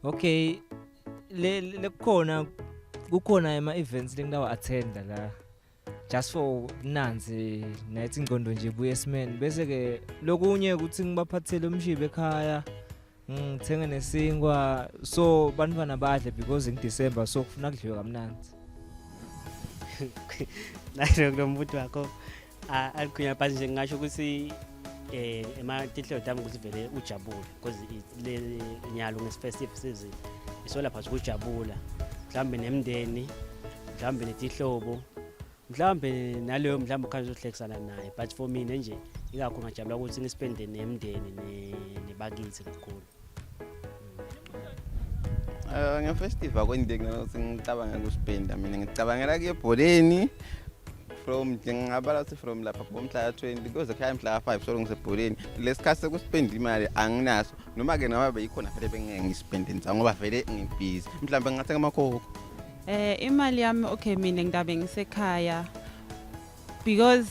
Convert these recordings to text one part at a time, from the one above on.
Okay, le kukhona ama-events lengilawa attenda la just for nanzi nathi ingqondo nje buye esimeni bese ke lokunye ukuthi ngibaphathele umshibe ekhaya ngithenge nesingwa so bantwana badle because in December so kufuna kudliwe kamnandi. Nayo kulo mbuto wakho alikunya phansi nje ngingasho ukuthi ema-tinhlobo tami ukuthi vele ujabule because le nyalo ngesifestive season isola phakathi ukujabula mhlawumbe nemndeni mhlawumbe netihlobo mhlawumbe naleyo mhlawumbe ukhanya uzohlekisana naye but for mina nje ingakho ngajabula ukuthi ngispende nemndeni nebakithi kakhulu. Nge-festive akwendeki ukuthi ngicabanga ukuspenda mina ngicabangela kuyebholeni from ngingabala ukuthi from lapha bomhla 20 kuze khaya mhla 5 so ngisebholeni lesikhathi sekuspenda imali anginaso noma ke noma beyikhona vele bengeke ngispende ngoba vele ngibhizi mhlawumbe ngingathenga amakhokho. Imali yami okay mina ngidabe ngisekhaya because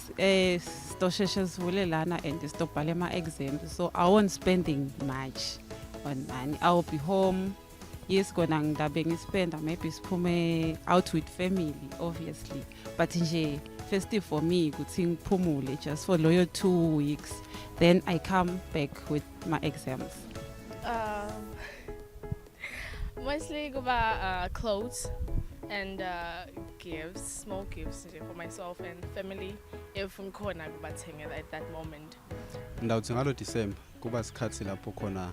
stosheshe sivule lana and stopbhale ama-exams so I won't spending much on money. I will be home. Yes, kona ngidabe ngispenda maybe siphume out with family obviously but nje festive for me ukuthi ngiphumule just for loyo 2 weeks then I come back with my exams. Mostly kuba clothes and gifts, small gifts for myself and family if ngikhona kubathenga at that moment. Ndawuthi ngalo December kuba isikhathi lapho khona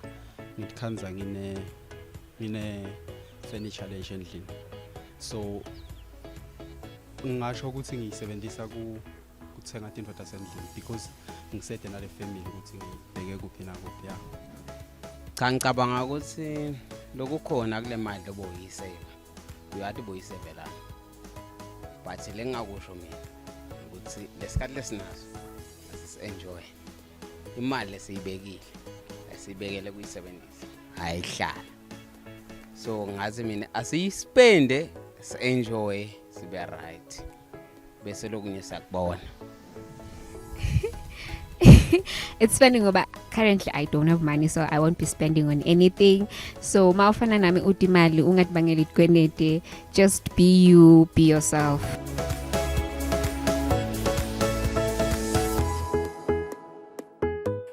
ngikhanza ngine furniture le endlini so ngisho ukuthi ngiyisebenzisa kuthenga into zasendlini because ngisede nale family ukuthi ngibheke kuphi na kuphi ya. Cha ngicabanga ukuthi lokukhona kule mali oboyiseva uyathi boyisevela but lengakusho mina ukuthi lesikhathi lesinaso asisenjoy imali lesiyibekile asibekele kuyisebenzisa ayihlala so ngazi mina asiyispende enjoy sibe right bese lokunye sakubona. It's funny ngoba currently I don't have money so I won't be spending on anything so mawufana nami uthi imali ungatibangela ikwenete just be you, be yourself.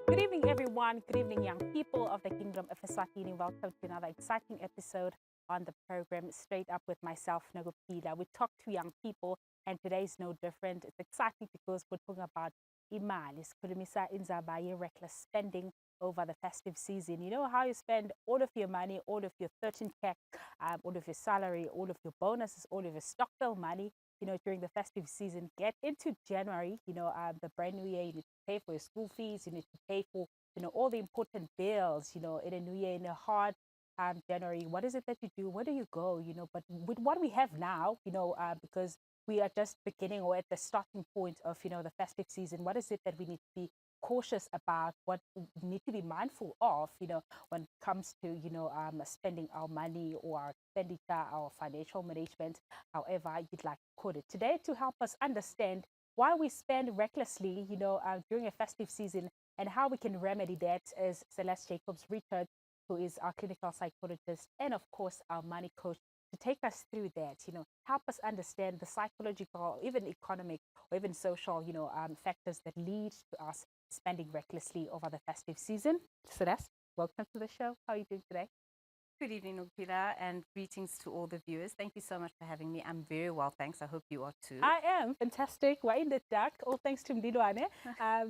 Good evening everyone, good evening young people of the Kingdom of Eswatini. Welcome to another exciting episode on the program Straight Up with myself, Nokuphila. We talk to young people and today is no different. It's exciting because we're talking about imali, sikhulumisa indzaba reckless spending over the festive season. You know how you spend all of your money, all of your 13K, all of your salary, all of your bonuses, all of your stockpile money, you know, during the festive season. Get into January, you know, the brand new year, you need to pay for your school fees, you need to pay for, you know, all the important bills, you know, in a new year, in a hard January. What is it that you do? Where do you go? You know, but with what we have now, you know, because we are just beginning or at the starting point of, you know, the festive season. What is it that we need to be cautious about? What we need to be mindful of, you know, when it comes to, you know, spending our money or our expenditure, our financial management, however you'd like to call it. Today, to help us understand why we spend recklessly, you know, during a festive season and how we can remedy that is Celeste Jacobs Richard, who is our clinical psychologist and of course our money coach, to take us through that, you know, help us understand the psychological, even economic or even social, you know, factors that lead to us spending recklessly over the festive season. Celeste, welcome to the show. How are you doing today? Good evening, Nokuphila, and greetings to all the viewers. Thank you so much for having me. I'm very well, thanks. I hope you are too. I am fantastic. We're in the dark, all thanks to Mdilwane.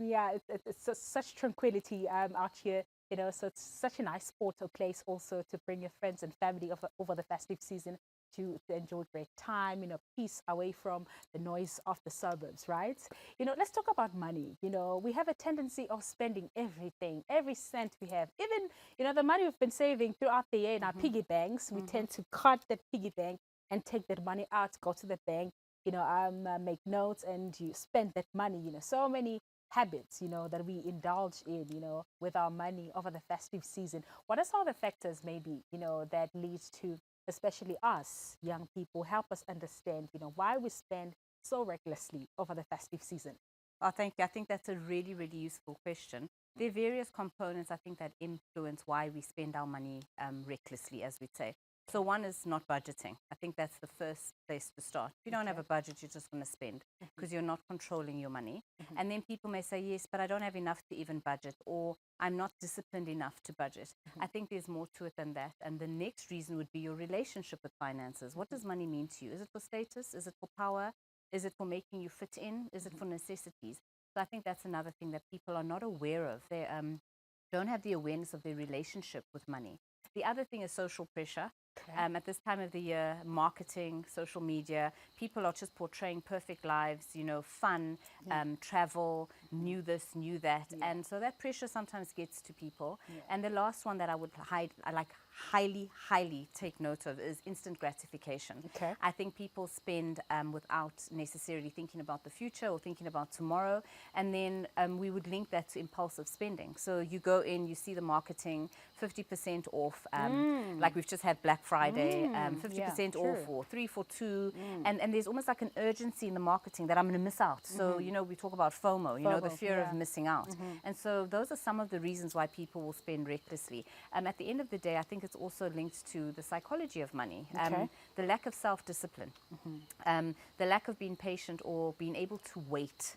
Yeah, it's such tranquility out here. You know, so it's such a nice sport or place also to bring your friends and family over the festive season to enjoy great time, you know, peace away from the noise of the suburbs, right? You know, let's talk about money. You know, we have a tendency of spending everything, every cent we have, even, you know, the money we've been saving throughout the year in our piggy banks. We tend to cut that piggy bank and take that money out, go to the bank, you know, make notes and you spend that money, you know, so many habits, you know, that we indulge in, you know, with our money over the festive season. What are some of the factors maybe, you know, that leads to, especially us young people, help us understand, you know, why we spend so recklessly over the festive season? Oh, thank you. I think that's a really, really useful question. There are various components, I think, that influence why we spend our money recklessly, as we'd say. So one is not budgeting. I think that's the first place to start. If you don't have a budget, you're just going to spend because you're not controlling your money. And then people may say, yes, but I don't have enough to even budget, or I'm not disciplined enough to budget. I think there's more to it than that. And the next reason would be your relationship with finances. What does money mean to you? Is it for status? Is it for power? Is it for making you fit in? Is it for necessities? So I think that's another thing that people are not aware of. They don't have the awareness of their relationship with money. The other thing is social pressure. At this time of the year, marketing, social media, people are just portraying perfect lives, you know, fun, travel, new this, new that. And so that pressure sometimes gets to people. And the last one that I would highly take note of is instant gratification. I think people spend without necessarily thinking about the future or thinking about tomorrow. And then we would link that to impulsive spending. So you go in, you see the marketing, 50% off, like we've just had Black Friday, 50% off, or 3 for 2. And there's almost like an urgency in the marketing that I'm going to miss out. So, you know, we talk about FOMO, you know, the fear of missing out. And so those are some of the reasons why people will spend recklessly. At the end of the day, I think it's also linked to the psychology of money, the lack of self-discipline, the lack of being patient or being able to wait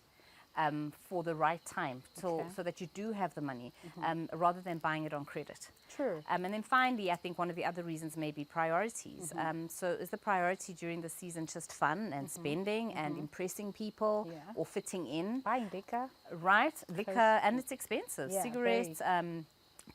for the right time so that you do have the money rather than buying it on credit. True. And then finally, I think one of the other reasons may be priorities. So is the priority during the season just fun and spending and impressing people or fitting in? Buying liquor. Right, liquor, and it's expensive. Cigarettes,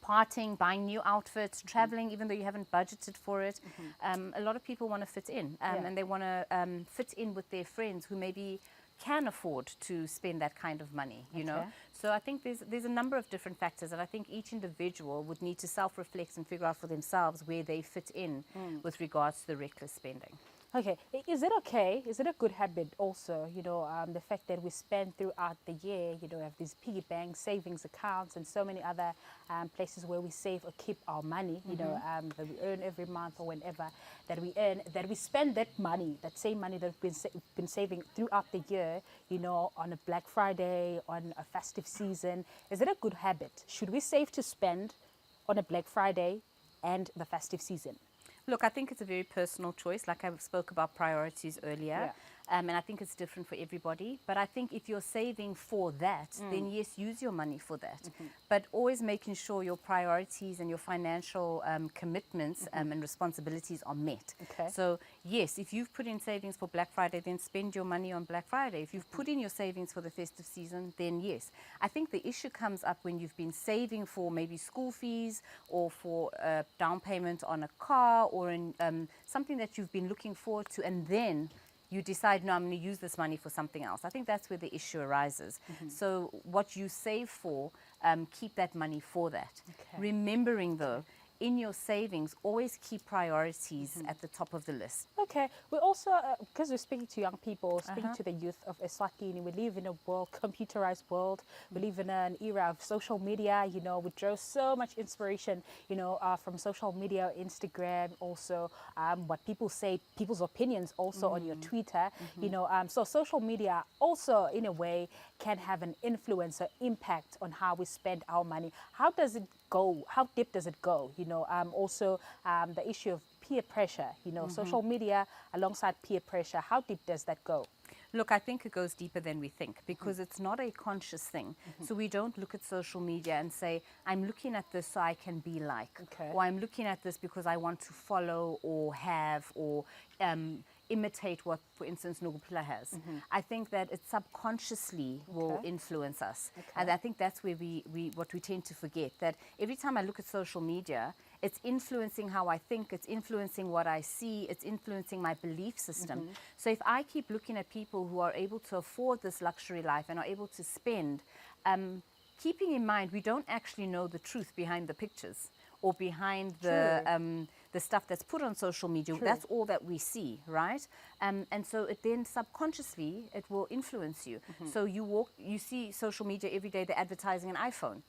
partying, buying new outfits, traveling even though you haven't budgeted for it. A lot of people want to fit in and they want to fit in with their friends who maybe can afford to spend that kind of money, you know. So I think there's a number of different factors, and I think each individual would need to self-reflect and figure out for themselves where they fit in with regards to the reckless spending. Okay, is it okay? Is it a good habit also, you know, the fact that we spend throughout the year, you know, we have these piggy banks, savings accounts, and so many other places where we save or keep our money, you know, that we earn every month or whenever that we earn, that we spend that money, that same money that we've been saving throughout the year, you know, on a Black Friday, on a festive season. Is it a good habit? Should we save to spend on a Black Friday and the festive season? Look, I think it's a very personal choice. Like I spoke about priorities earlier. And I think it's different for everybody. But I think if you're saving for that, then yes, use your money for that. But always making sure your priorities and your financial commitments and responsibilities are met. So yes, if you've put in savings for Black Friday, then spend your money on Black Friday. If you've put in your savings for the festive season, then yes. I think the issue comes up when you've been saving for maybe school fees or for a down payment on a car or in something that you've been looking forward to, and then you decide, no, I'm going to use this money for something else. I think that's where the issue arises. So what you save for, keep that money for that. Remembering, though, in your savings, always keep priorities at the top of the list. Okay. We also, because we're speaking to young people, speaking to the youth of Eswatini, we live in a computerized world. We live in an era of social media. You know, we draw so much inspiration, you know, from social media, Instagram, also what people say, people's opinions also on your Twitter, you know. So social media also, in a way, can have an influence or impact on how we spend our money. How does it go? How deep does it go? You know, also the issue of peer pressure, you know, social media alongside peer pressure, how deep does that go? Look, I think it goes deeper than we think because it's not a conscious thing. So we don't look at social media and say, I'm looking at this so I can be like, or I'm looking at this because I want to follow or have or imitate what, for instance, Nokuphila has. I think that it subconsciously will influence us. And I think that's where what we tend to forget, that every time I look at social media, it's influencing how I think, it's influencing what I see, it's influencing my belief system. So if I keep looking at people who are able to afford this luxury life and are able to spend, keeping in mind we don't actually know the truth behind the pictures or behind the stuff that's put on social media. That's all that we see, right? And so it then subconsciously, it will influence you. So you see social media every day, they're advertising an iPhone.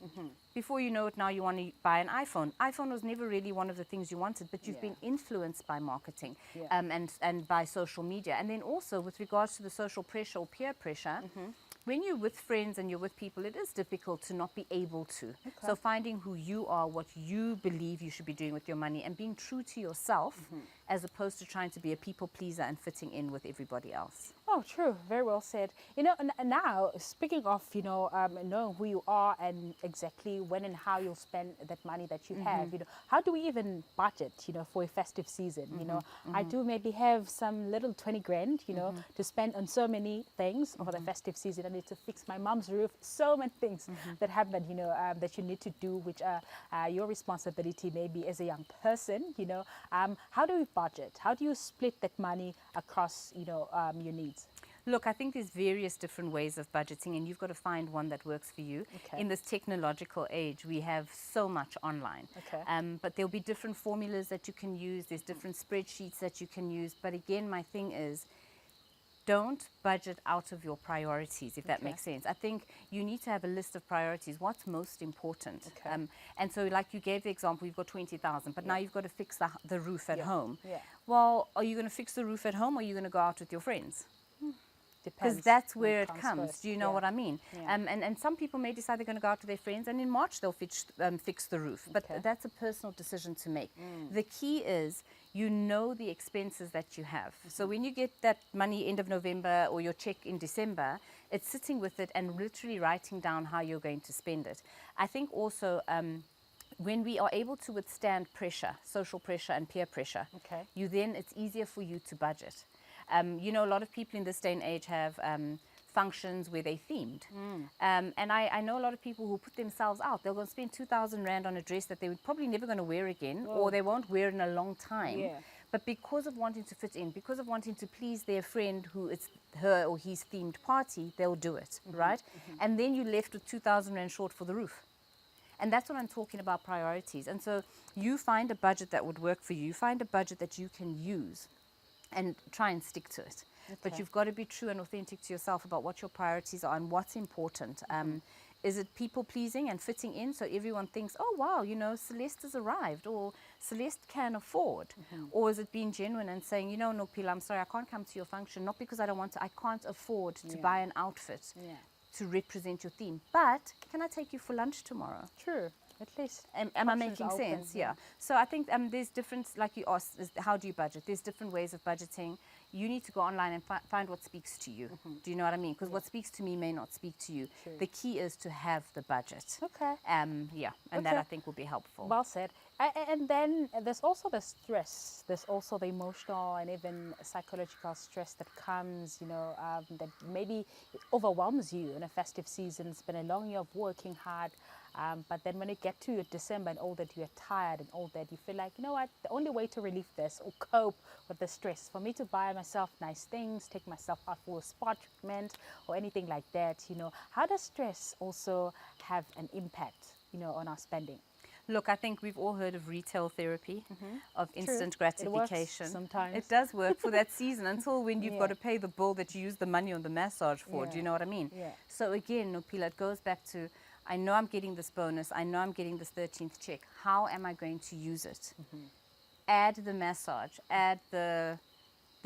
Before you know it, now you want to buy an iPhone. iPhone was never really one of the things you wanted, but you've been influenced by marketing and by social media. And then also with regards to the social pressure or peer pressure, when you're with friends and you're with people, it is difficult to not be able to. So finding who you are, what you believe you should be doing with your money, and being true to yourself, as opposed to trying to be a people pleaser and fitting in with everybody else. Oh, true. Very well said. You know, now speaking of, knowing who you are and exactly when and how you'll spend that money that you have, how do we even budget, for a festive season? I do maybe have some little 20 grand, to spend on so many things over the festive season. I need to fix my mom's roof. So many things that happen, that you need to do, which are your responsibility maybe as a young person, how do we budget? How do you split that money across, your needs? Look, I think there's various different ways of budgeting, and you've got to find one that works for you. Okay. In this technological age, we have so much online. Okay. But there'll be different formulas that you can use. There's different spreadsheets that you can use. But again, my thing is, don't budget out of your priorities, if that makes sense. I think you need to have a list of priorities. What's most important? Okay. And so, like you gave the example, you've got 20,000, but now you've got to fix the roof at home. Yeah. Well, are you going to fix the roof at home, or are you going to go out with your friends? Because Depends that's what where it comes. first. Do you know what I mean? Yeah. And some people may decide they're going to go out with their friends, and in March they'll fix the roof. But that's a personal decision to make. The key is you know the expenses that you have. So when you get that money end of November or your check in December, it's sitting with it and literally writing down how you're going to spend it. I think also when we are able to withstand pressure, social pressure and peer pressure, it's easier for you to budget. A lot of people in this day and age have functions where they're themed. And I know a lot of people who put themselves out. They're going to spend 2,000 Rand on a dress that they would probably never going to wear again, or they won't wear in a long time. Yeah. But because of wanting to fit in, because of wanting to please their friend who it's her or his themed party, they'll do it, right? And then you're left with 2,000 Rand short for the roof. And that's what I'm talking about, priorities. And so you find a budget that would work for you. You find a budget that you can use and try and stick to it. But you've got to be true and authentic to yourself about what your priorities are and what's important. Is it people pleasing and fitting in so everyone thinks, oh wow, Celeste has arrived, or Celeste can afford? Or is it being genuine and saying, Nokuphila, I'm sorry, I can't come to your function, not because I don't want to, I can't afford to buy an outfit to represent your theme, but can I take you for lunch tomorrow? True. At least. Am I making sense? Yeah. So I think there's different, like you asked, how do you budget? There's different ways of budgeting. You need to go online and find what speaks to you. Do you know what I mean? Because what speaks to me may not speak to you. True. The key is to have the budget. Okay. And that I think will be helpful. Well said. And then there's also the stress. There's also the emotional and even psychological stress that comes, that maybe it overwhelms you in a festive season. It's been a long year of working hard. But then when you get to December and all that, you're tired and all that, you feel like, the only way to relieve this or cope with the stress for me to buy myself nice things, take myself out for a spa treatment or anything like that, how does stress also have an impact, on our spending? Look, I think we've all heard of retail therapy, of instant gratification. It works sometimes. It does work for that season until when you've got to pay the bill that you use the money on the massage for. Do you know what I mean? Yeah. So again, Nokuphila, it goes back to, I know I'm getting this bonus. I know I'm getting this 13th check. How am I going to use it? Add the massage, add the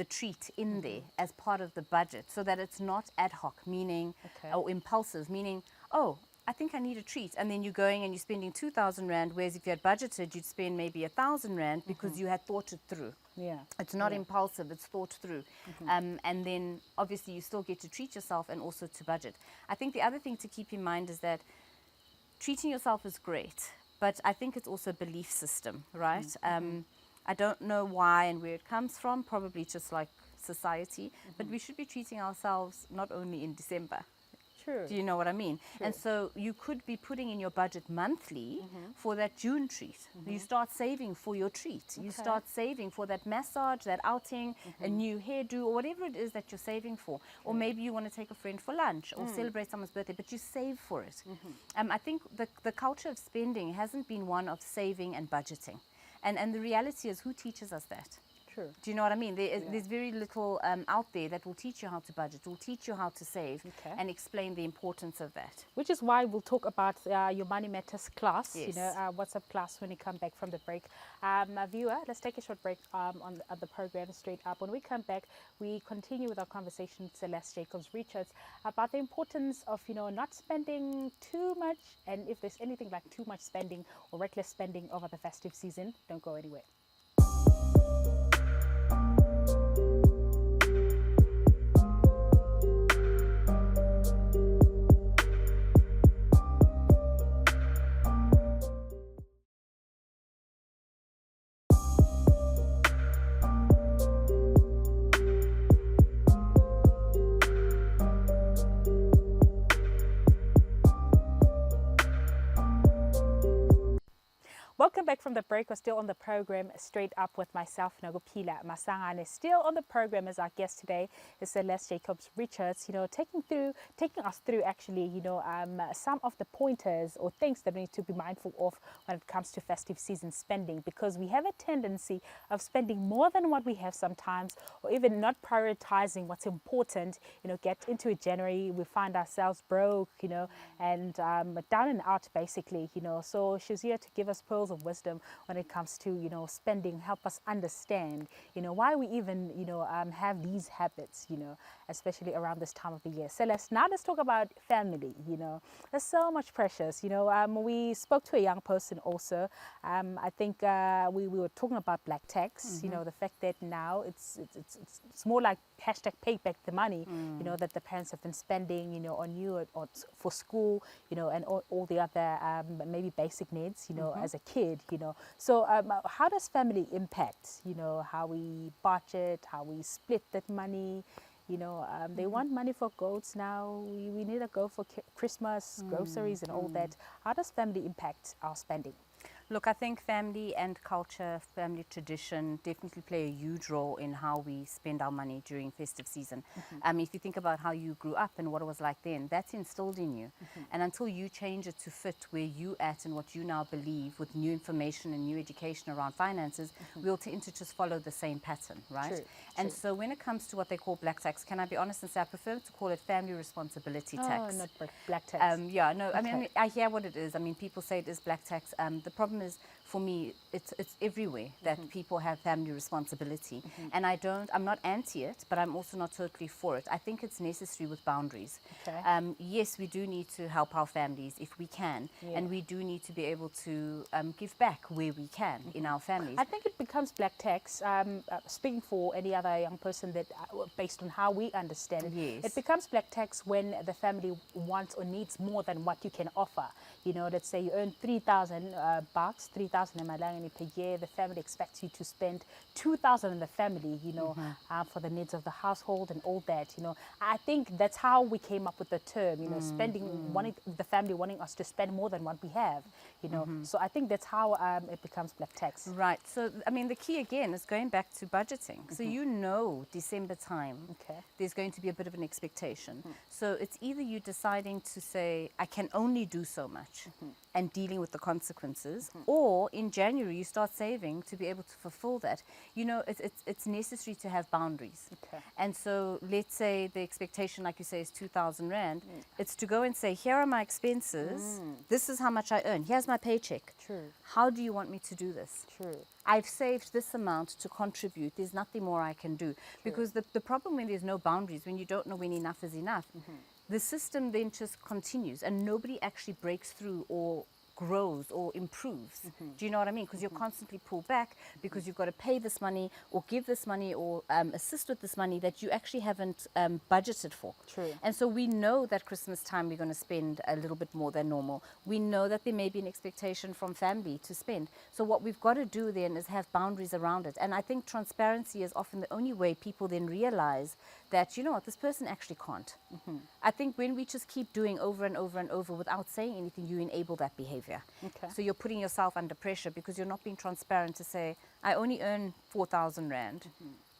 treat in there as part of the budget so that it's not ad hoc, meaning, or impulsive, meaning, oh, I think I need a treat. And then you're going and you're spending 2,000 Rand, whereas if you had budgeted, you'd spend maybe 1,000 Rand because you had thought it through. Yeah. It's not impulsive, it's thought through. And then obviously you still get to treat yourself and also to budget. I think the other thing to keep in mind is that treating yourself is great, but I think it's also a belief system, right? I don't know why and where it comes from, probably just like society, but we should be treating ourselves not only in December. True. Do you know what I mean? True. And so you could be putting in your budget monthly for that June treat. You start saving for your treat. You start saving for that massage, that outing, a new hairdo, or whatever it is that you're saving for. Or maybe you want to take a friend for lunch or celebrate someone's birthday, but you save for it. I think the culture of spending hasn't been one of saving and budgeting. And the reality is, who teaches us that? True. Do you know what I mean? There's very little out there that will teach you how to budget, will teach you how to save, Okay. and explain the importance of that. Which is why we'll talk about your Money Matters class, Yes. you know, WhatsApp class when we come back from the break. Viewer, let's take a short break on the program straight up. When we come back, we continue with our conversation with Celeste Jacobs-Richards about the importance of, you know, not spending too much, and if there's anything like too much spending or reckless spending over the festive season. Don't go anywhere. Welcome back from the break. We're still on the program Straight Up with myself, Nokuphila Masangane. Still on the program as our guest today is Celeste Jacobs-Richards, you know, taking us through actually, you know, some of the pointers or things that we need to be mindful of when it comes to festive season spending, because we have a tendency of spending more than what we have sometimes, or even not prioritizing what's important. You know, get into January, we find ourselves broke, you know, and down and out basically, you know. So she's here to give us pearls of wisdom when it comes to, you know, spending, help us understand, you know, why we even, you know, have these habits, you know, especially around this time of the year. Celeste, now let's talk about family. You know, there's so much pressures, you know. We spoke to a young person also. I think we were talking about black tax, you know, the fact that now it's more like hashtag pay back the money, you know, that the parents have been spending, you know, on you or for school, you know, and all the other maybe basic needs, you know, as a kid, you know. So how does family impact, you know, how we budget, how we split that money? You know, they want money for goats now. We need a goat for Christmas, groceries and all that. How does family impact our spending? Look, I think family and culture, family tradition definitely play a huge role in how we spend our money during festive season. If you think about how you grew up and what it was like then, that's instilled in you. And until you change it to fit where you at and what you now believe with new information and new education around finances, we'll tend to just follow the same pattern, right? True, and true. so when it comes to what they call black tax, can I be honest and say I prefer to call it family responsibility tax. Oh, not black tax. Yeah, no, I Okay. mean, I hear what it is. I mean, people say it is black tax. The problem is, for me, it's everywhere that people have family responsibility. And I'm not anti it, but I'm also not totally for it. I think it's necessary with boundaries. Okay. Yes, we do need to help our families if we can. Yeah. And we do need to be able to give back where we can in our families. I think it becomes black tax, speaking for any other young person that, based on how we understand it, Yes. it becomes black tax when the family wants or needs more than what you can offer. You know, let's say you earn 3,000 bucks, 3,000 emalangeni per year. The family expects you to spend 2,000 in the family, you know, for the needs of the household and all that. You know, I think that's how we came up with the term. You know, the family wanting us to spend more than what we have. You know, so I think that's how it becomes black tax. Right. So, I mean, the key again is going back to budgeting. So, you know, December time, Okay. there's going to be a bit of an expectation. So, it's either you deciding to say, I can only do so much and dealing with the consequences, or in January, you start saving to be able to fulfill that. You know, it's necessary to have boundaries. Okay. And so, let's say the expectation, like you say, is 2,000 Rand. It's to go and say, here are my expenses. This is how much I earn. Here's my paycheck. True. How do you want me to do this? True. I've saved this amount to contribute. There's nothing more I can do. Because the problem when there's no boundaries, when you don't know when enough is enough, the system then just continues and nobody actually breaks through or grows or improves. Do you know what I mean? Because you're constantly pulled back because you've got to pay this money or give this money or assist with this money that you actually haven't budgeted for. True. And so we know that Christmas time we're going to spend a little bit more than normal. We know that there may be an expectation from family to spend. So what we've got to do then is have boundaries around it. And I think transparency is often the only way people then realize that, you know what, this person actually can't. I think when we just keep doing over and over and over without saying anything, you enable that behavior. Okay. So you're putting yourself under pressure because you're not being transparent to say, I only earn 4,000 Rand.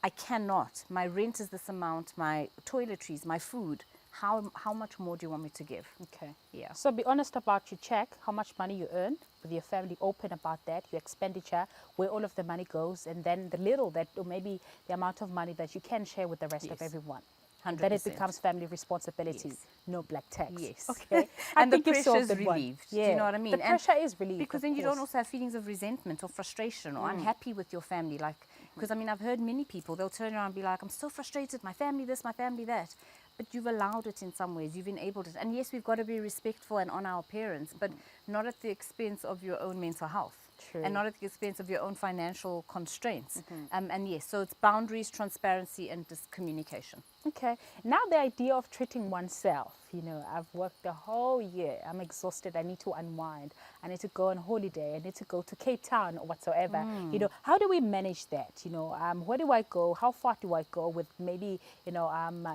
I cannot. My rent is this amount, my toiletries, my food. how much more do you want me to give? Okay. Yeah. So be honest about your check, how much money you earn with your family, open about that, your expenditure, where all of the money goes, and then the little that, or maybe the amount of money that you can share with the rest of Yes. everyone. 100%. Then it becomes family responsibility, Yes. no black tax. Yes. Okay. And the think you've pressure solved is that one. relieved. Yeah. Do you know what I mean? The And pressure is relieved. because of then you don't course. also have feelings of resentment or frustration or unhappy with your family. Like, because I mean, I've heard many people, they'll turn around and be like, I'm so frustrated, my family this, my family that. But you've allowed it in some ways, you've enabled it. And yes, we've got to be respectful and honor our parents, but not at the expense of your own mental health. True. And not at the expense of your own financial constraints. And yes, so it's boundaries, transparency, and communication. Okay. Now the idea of treating oneself. You know, I've worked the whole year. I'm exhausted. I need to unwind. I need to go on holiday. I need to go to Cape Town or whatsoever. You know, how do we manage that? You know, where do I go? How far do I go with maybe, you know,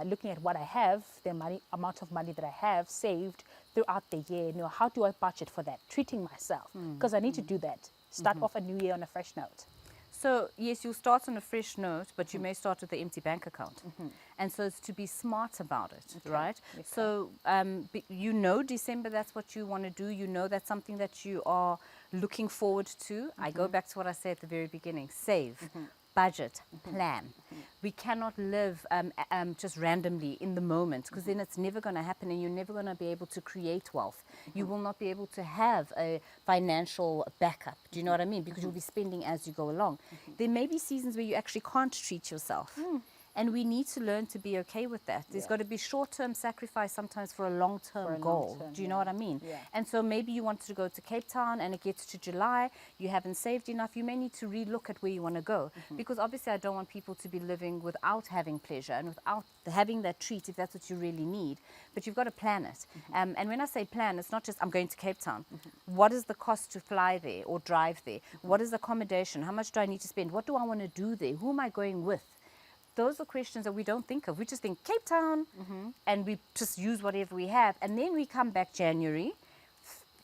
looking at what I have, the amount of money that I have saved throughout the year. You know, how do I budget for that? Treating myself, because I need to do that. Start off a new year on a fresh note. So yes, you'll start on a fresh note, but you may start with the empty bank account. And so it's to be smart about it, right? Okay. So you know December, that's what you want to do. You know that's something that you are looking forward to. I go back to what I said at the very beginning. Save, budget, plan. We cannot live just randomly in the moment, because then it's never going to happen and you're never going to be able to create wealth. You will not be able to have a financial backup. Do you know what I mean? Because you'll be spending as you go along. There may be seasons where you actually can't treat yourself. And we need to learn to be okay with that. There's got to be short-term sacrifice sometimes for a long-term goal. Do you know what I mean? Yeah. And so maybe you want to go to Cape Town and it gets to July, you haven't saved enough, you may need to relook at where you want to go. Because obviously I don't want people to be living without having pleasure and without having that treat if that's what you really need. But you've got to plan it. And when I say plan, it's not just I'm going to Cape Town. What is the cost to fly there or drive there? What is the accommodation? How much do I need to spend? What do I want to do there? Who am I going with? Those are questions that we don't think of. We just think Cape Town and we just use whatever we have. And then we come back January.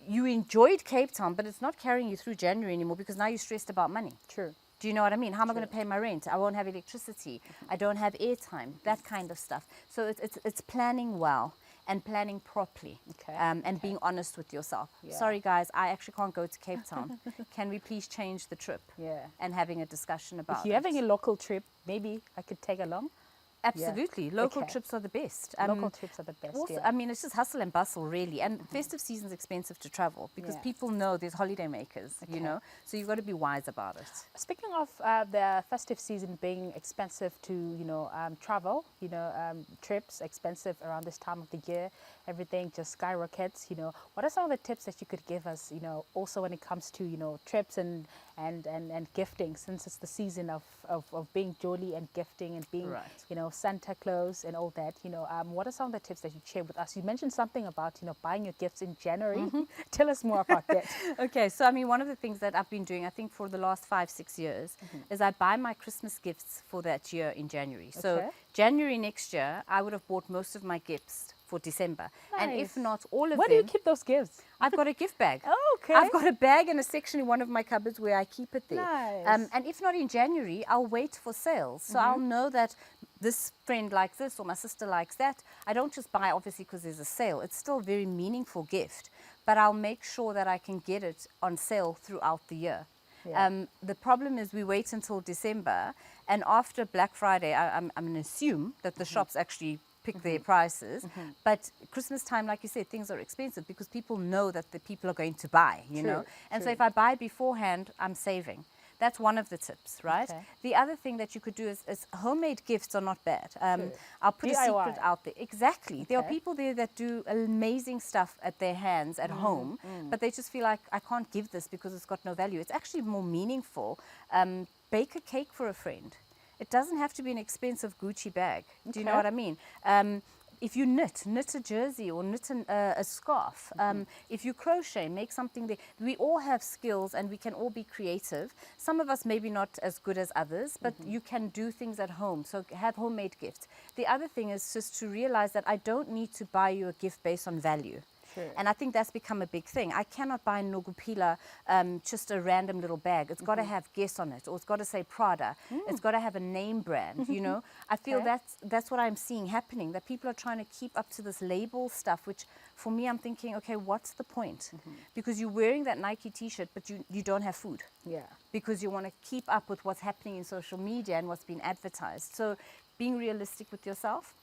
You enjoyed Cape Town, but it's not carrying you through January anymore because now you're stressed about money. True. Do you know what I mean? How am I going to pay my rent? I won't have electricity. I don't have airtime, that kind of stuff. So it's planning well and planning properly, and being honest with yourself. Yeah. Sorry guys, I actually can't go to Cape Town. Can we please change the trip? Yeah. And having a discussion about If you're having a local trip, maybe I could tag along. Absolutely. Local Okay. trips are the best. Local trips are the best. Also, Yeah. I mean, it's just hustle and bustle, really. And festive season's expensive to travel because Yeah. people know there's holiday makers, you know. So you've got to be wise about it. Speaking of the festive season being expensive to, travel, trips expensive around this time of the year, everything just skyrockets, what are some of the tips that you could give us, also when it comes to, trips and gifting, since it's the season of being jolly and gifting and being, Right. Santa Claus and all that, what are some of the tips that you share with us? You mentioned something about, buying your gifts in January. Tell us more about that. Okay, so I mean, one of the things that I've been doing, I think for the last 5-6 years, is I buy my Christmas gifts for that year in January. Okay. So January next year, I would have bought most of my gifts for December. And if Nice. not all of Where them, do you keep those gifts? I've got a gift bag. Oh, okay. I've got a bag and a section in one of my cupboards where I keep it there. Nice. And if not in January, I'll wait for sales. So I'll know that this friend likes this or my sister likes that. I don't just buy obviously because there's a sale. It's still a very meaningful gift, but I'll make sure that I can get it on sale throughout the year. Yeah. The problem is we wait until December, and after Black Friday, I'm going to assume that the shops actually pick their prices. But Christmas time, like you said, things are expensive because people know that the people are going to buy, you know. And so if I buy beforehand, I'm saving. That's one of the tips, right? Okay. The other thing that you could do is homemade gifts are not bad. I'll put a DIY. secret out there. Exactly. There are Okay. people there that do amazing stuff at their hands at home, but they just feel like, I can't give this because it's got no value. It's actually more meaningful. Bake a cake for a friend. It doesn't have to be an expensive Gucci bag. Do you know Okay. what I mean? If you knit a jersey or knit a scarf. If you crochet, make something there. We all have skills and we can all be creative. Some of us maybe not as good as others, but you can do things at home. So have homemade gifts. The other thing is just to realize that I don't need to buy you a gift based on value. True. And I think that's become a big thing. I cannot buy Nokuphila just a random little bag. It's got to have Guess on it, or it's got to say Prada. It's got to have a name brand, you know. I feel Okay. that's what I'm seeing happening, that people are trying to keep up to this label stuff, which for me, I'm thinking, okay, what's the point? Because you're wearing that Nike t-shirt, but you don't have food. Yeah. Because you want to keep up with what's happening in social media and what's been advertised. So being realistic with yourself,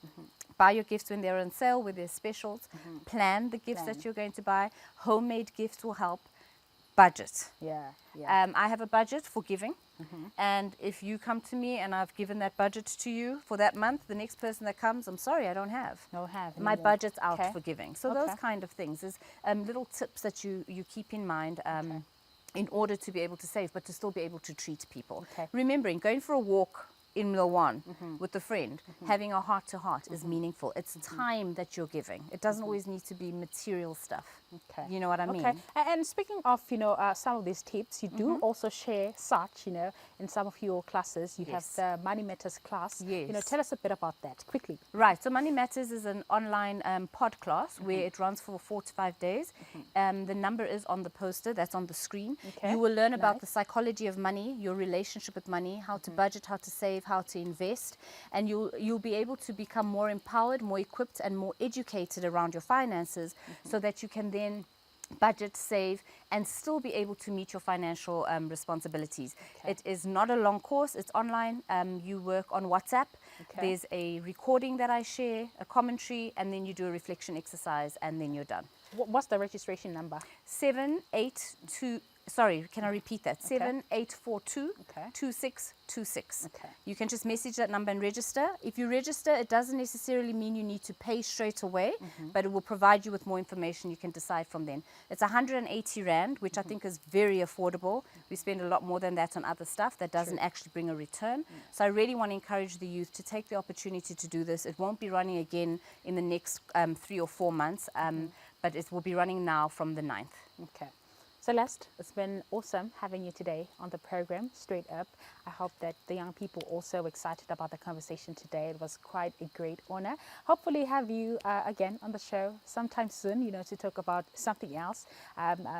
buy your gifts when they're on sale, when there's specials, plan the gifts that you're going to buy. Homemade gifts will help. Budget. Yeah. Yeah. I have a budget for giving, and if you come to me and I've given that budget to you for that month, the next person that comes, I'm sorry, I don't have. No have. My anymore. budget's out Okay. for giving. So those Okay. kind of things is little tips that you keep in mind in order to be able to save, but to still be able to treat people. Okay. Remembering, going for a walk in Milwan with a friend, having a heart-to-heart is meaningful. It's time that you're giving. It doesn't always need to be material stuff. Okay. You know what I mean? Okay. And speaking of, some of these tips, you do also share such, in some of your classes. You Yes. have the Money Matters class. Yes. Tell us a bit about that quickly. Right, so Money Matters is an online pod class where it runs for 4 to 5 days. The number is on the poster, that's on the screen. Okay, You will learn about nice. the psychology of money, your relationship with money, how to budget, how to save, how to invest, and you'll be able to become more empowered, more equipped, and more educated around your finances, so that you can then budget, save, and still be able to meet your financial responsibilities. Okay. It is not a long course, it's online. You work on WhatsApp. Okay. There's a recording that I share, a commentary, and then you do a reflection exercise, and then you're done. What's the registration number? 782, sorry, can I repeat that? Okay. 7842 Okay. 2626. Okay. You can just message that number and register. If you register, it doesn't necessarily mean you need to pay straight away, but it will provide you with more information. You can decide from then. It's 180 Rand, which I think is very affordable. We spend a lot more than that on other stuff that doesn't actually bring a return. So I really want to encourage the youth to take the opportunity to do this. It won't be running again in the next 3 or 4 months, but it will be running now from the 9th. Okay. Celeste, it's been awesome having you today on the program, Straight Up. I hope that the young people also excited about the conversation today. It was quite a great honor. Hopefully have you again on the show sometime soon, to talk about something else,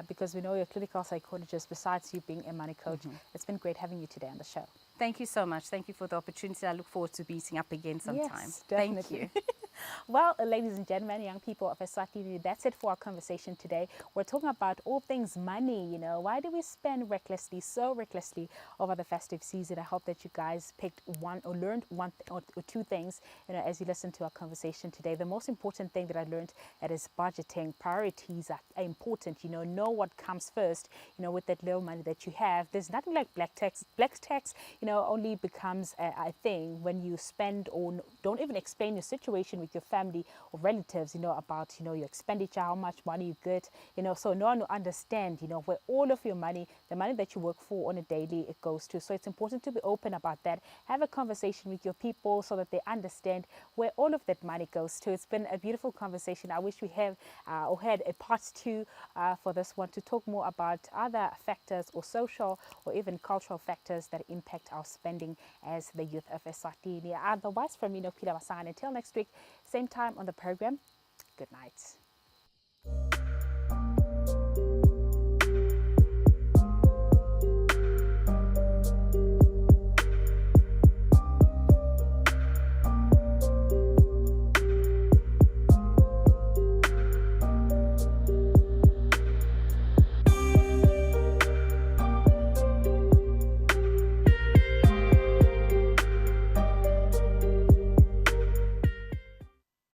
because we know you're a clinical psychologist besides you being a money coach. It's been great having you today on the show. Thank you so much. Thank you for the opportunity. I look forward to meeting up again sometime. Yes, Thank definitely. you. Well, ladies and gentlemen, young people of Eswatini, that's it for our conversation today. We're talking about all things money. Why do we spend recklessly, so recklessly over the festive season? I hope that you guys picked one or learned one or two things, as you listen to our conversation today. The most important thing that I learned is budgeting. Priorities are important. Know what comes first. With that little money that you have, there's nothing like black tax. Black tax, only becomes a thing when you spend or don't even explain your situation with your family or relatives, about, your expenditure, how much money you get, so no one will understand, where all of your money, the money that you work for on a daily, it goes to. So it's important to be open about that. Have a conversation with your people so that they understand where all of that money goes to. It's been a beautiful conversation. I wish we have or had a part 2 for this one to talk more about other factors or social or even cultural factors that impact our spending as the youth of Eswatini. Otherwise, from Nokuphila, until next week, same time on the program. Good night.